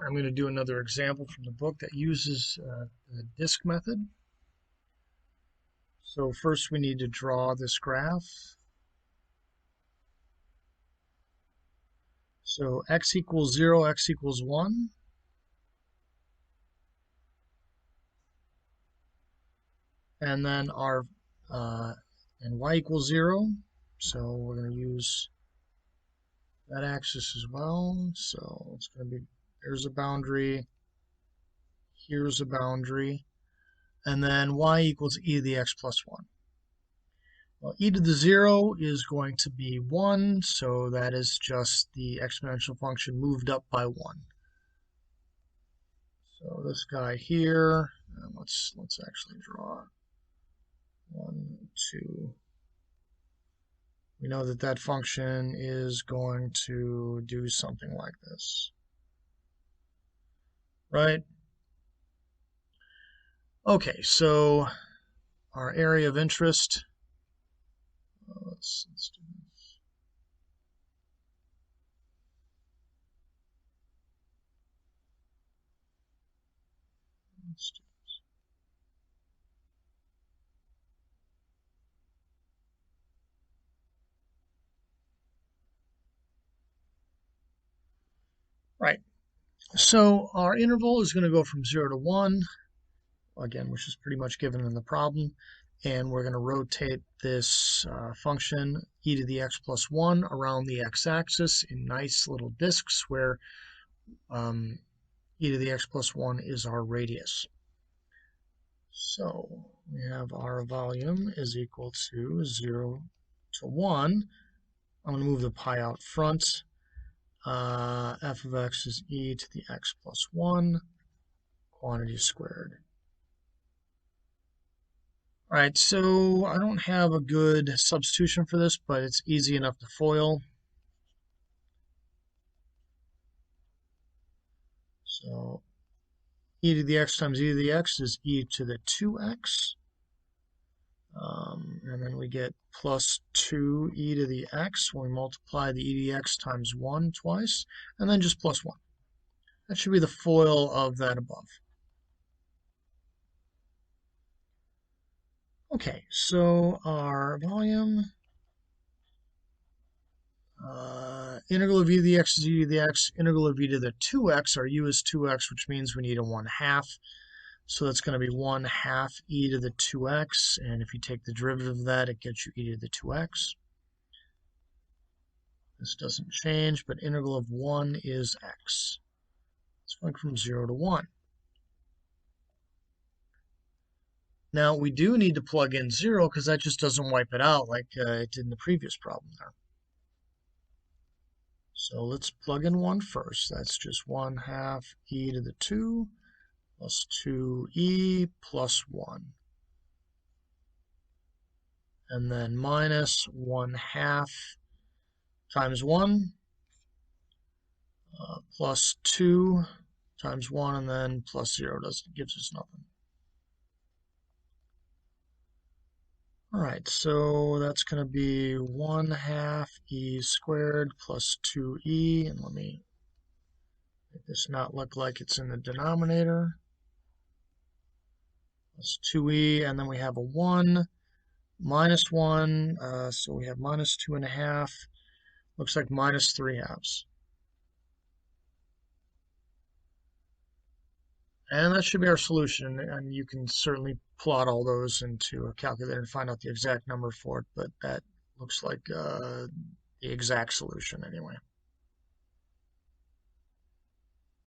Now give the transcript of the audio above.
I'm going to do another example from the book that uses the disk method. So first we need to draw this graph. So x equals 0, x equals 1. And then and y equals 0. So we're going to use that axis as well. So it's going to be, there's a boundary, here's a boundary, and then y equals e to the x plus 1. Well, e to the 0 is going to be 1, so that is just the exponential function moved up by 1. So this guy here, let's actually draw 1, 2. We know that that function is going to do something like this, right? Okay, so our area of interest, let's do this. Let's do this. Right, so our interval is going to go from 0 to 1, again, which is pretty much given in the problem. And we're going to rotate this function e to the x plus 1 around the x-axis in nice little disks where e to the x plus 1 is our radius. So we have our volume is equal to 0 to 1. I'm going to move the pi out front. F of x is e to the x plus 1 quantity squared. All right, so I don't have a good substitution for this, but it's easy enough to FOIL. So e to the x times e to the x is e to the 2x. And then we get plus 2e to the x when we multiply the e to the x times 1 twice, and then just plus 1. That should be the FOIL of that above. Okay, so our volume, integral of e to the x is e to the x, integral of e to the 2x, our u is 2x, which means we need a 1/2. So that's going to be 1/2 e to the 2x, and if you take the derivative of that, it gets you e to the 2x. This doesn't change, but integral of 1 is x. It's going from 0 to 1. Now, we do need to plug in 0 because that just doesn't wipe it out like it did in the previous problem there. So let's plug in 1 first. That's just 1/2 e to the 2 plus 2e plus 1. And then minus 1/2 times 1 plus 2 times 1, and then plus 0 gives us nothing. All right, so that's going to be 1/2 e squared plus 2e, and let me make this not look like it's in the denominator, plus 2e, and then we have a 1, minus 1, so we have minus 2.5, looks like minus 3/2. And that should be our solution, and you can certainly plot all those into a calculator and find out the exact number for it, but that looks like the exact solution anyway.